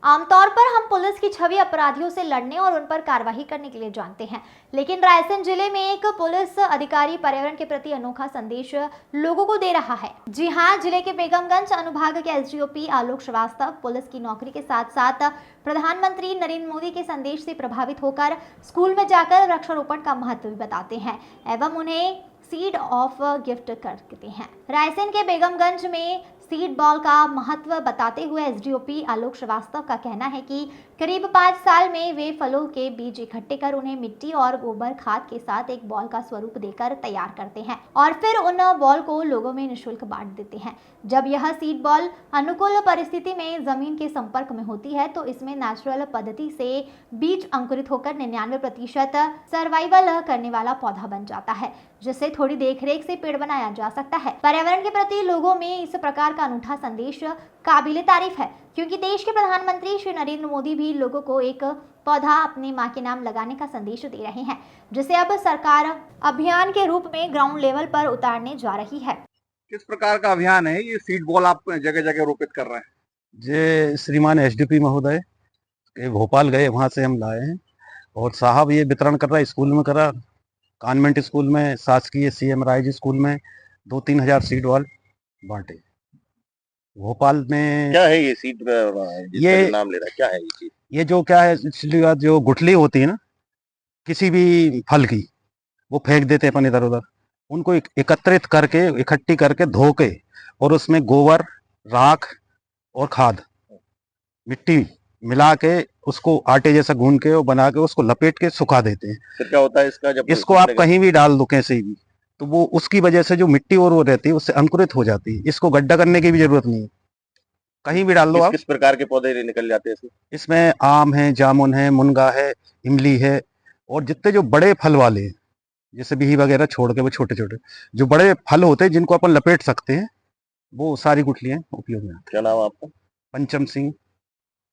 आमतौर पर हम पुलिस की छवि अपराधियों से लड़ने और उन पर कार्रवाई करने के लिए जानते हैं, लेकिन रायसेन जिले में एक पुलिस अधिकारी पर्यावरण के प्रति अनोखा संदेश लोगों को दे रहा है। जी हां, जिले के बेगमगंज अनुभाग के एसडीओपी आलोक श्रीवास्तव पुलिस की नौकरी के साथ साथ प्रधानमंत्री नरेंद्र मोदी के संदेश से प्रभावित होकर स्कूल में जाकर वृक्षारोपण का महत्व भी बताते हैं एवं उन्हें सीड ऑफ गिफ्ट करते हैं। रायसेन के बेगमगंज में सीड बॉल का महत्व बताते हुए एसडीओपी आलोक श्रीवास्तव का कहना है कि करीब 5 साल में वे फलों के बीज इकट्ठे कर उन्हें मिट्टी और गोबर खाद के साथ एक बॉल का स्वरूप देकर तैयार करते हैं और फिर उन बॉल को लोगों में निःशुल्क बांट देते हैं। जब यह सीड बॉल अनुकूल परिस्थिति में जमीन के संपर्क में होती है तो इसमें नेचुरल पद्धति से बीज अंकुरित होकर 99% सर्वाइवल करने वाला पौधा बन जाता है, जिससे थोड़ी देखरेख से पेड़ बनाया जा सकता है। पर्यावरण के प्रति लोगों में इस प्रकार का अनूठा संदेश काबिले तारीफ है, क्योंकि देश के प्रधानमंत्री श्री नरेंद्र मोदी भी लोगों को एक पौधा अपने मां के नाम लगाने का संदेश दे रहे हैं, जिसे अब सरकार अभियान के रूप में ग्राउंड लेवल पर उतारने जा रही है। किस प्रकार का अभियान है ये? सीड बॉल आप जगह जगह रोपित कर रहे हैं? जे श्रीमान एसडीपी महोदय भोपाल गए, वहाँ से हम लाए हैं और साहब ये वितरण कर रहा है। स्कूल में करा, कॉन्वेंट स्कूल में, शासकीय सीएम राय स्कूल में 2-3 हजार सीड बॉल बांटे। भोपाल में क्या है ये सीड? ये नाम ले रहा है, क्या है ये चीज? ये जो क्या है, इसलिए जो गुठली होती है ना किसी भी फल की, वो फेंक देते हैं अपन इधर उधर। उनको एकत्रित करके, इकट्ठी करके, धो के और उसमें गोबर, राख और खाद, मिट्टी मिला के उसको आटे जैसा गूंद के और बना के उसको लपेट के सुखा देते हैं। फिर क्या होता है इसका? जब इसको आप कहीं भी डाल दो कैसे भी, तो वो उसकी वजह से जो मिट्टी और वो रहती है उससे अंकुरित हो जाती है। इसको गड्ढा करने की भी जरूरत नहीं है, कहीं भी डाल दो आप। किस प्रकार के पौधे निकल जाते हैं इसमें? इसमें आम है, जामुन है, मुनगा है, इमली है और जितने जो बड़े फल वाले हैं, जैसे बिही वगैरह छोड़ के वो छोटे छोटे जो बड़े फल होते हैं जिनको अपन लपेट सकते हैं, वो सारी गुठलियां उपयोग में। क्या नाम है आपका? पंचम सिंह।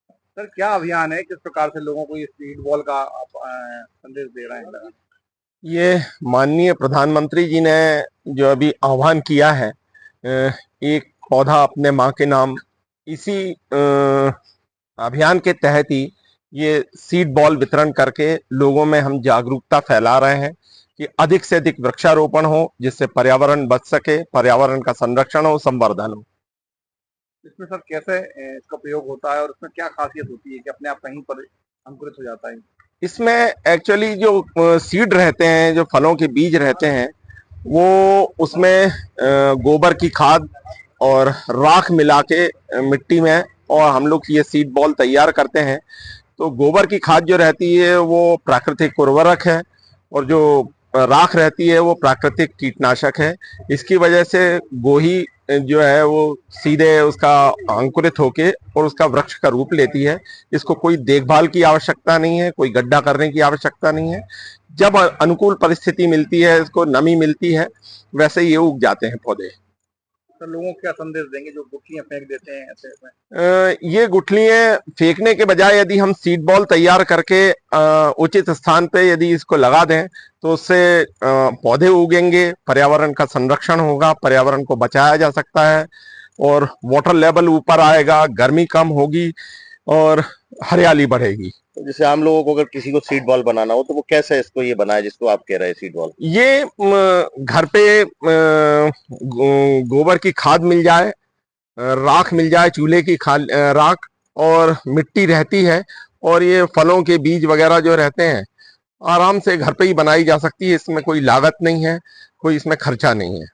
सर, क्या अभियान है? किस प्रकार से लोगों को ये सीड बॉल का आप संदेश दे रहे हैं? ये माननीय प्रधानमंत्री जी ने जो अभी आह्वान किया है, एक पौधा अपने माँ के नाम, इसी अभियान के तहत ही ये सीड बॉल वितरण करके लोगों में हम जागरूकता फैला रहे हैं कि अधिक से अधिक वृक्षारोपण हो, जिससे पर्यावरण बच सके, पर्यावरण का संरक्षण हो, संवर्धन हो। इसमें सर कैसे इसका प्रयोग होता है और इसमें क्या खासियत होती है कि अपने आप कहीं पर अंकुरित हो जाता है? इसमें एक्चुअली जो सीड रहते हैं, जो फलों के बीज रहते हैं, वो उसमें गोबर की खाद और राख मिला के मिट्टी में, और हम लोग ये सीड बॉल तैयार करते हैं। तो गोबर की खाद जो रहती है वो प्राकृतिक उर्वरक है और जो राख रहती है वो प्राकृतिक कीटनाशक है। इसकी वजह से गोही जो है वो सीधे उसका अंकुरित होके और उसका वृक्ष का रूप लेती है। इसको कोई देखभाल की आवश्यकता नहीं है, कोई गड्ढा करने की आवश्यकता नहीं है। जब अनुकूल परिस्थिति मिलती है, इसको नमी मिलती है, वैसे ये उग जाते हैं पौधे। तो लोगों को क्या संदेश देंगे जो गुठलियां फेंक देते हैं ऐसे में? ये गुठलियां फेंकने के बजाय यदि हम सीड बॉल तैयार करके उचित स्थान पे यदि इसको लगा दें तो उससे पौधे उगेंगे, पर्यावरण का संरक्षण होगा, पर्यावरण को बचाया जा सकता है और वाटर लेवल ऊपर आएगा, गर्मी कम होगी और हरियाली बढ़ेगी। तो जैसे आम लोगों को अगर किसी को सीड बॉल बनाना हो तो वो कैसे इसको ये बनाए जिसको आप कह रहे हैं सीड बॉल? ये घर पे गोबर की खाद मिल जाए, राख मिल जाए, चूल्हे की राख और मिट्टी रहती है, और ये फलों के बीज वगैरह जो रहते हैं आराम से घर पे ही बनाई जा सकती है। इसमें कोई लागत नहीं है, कोई इसमें खर्चा नहीं है।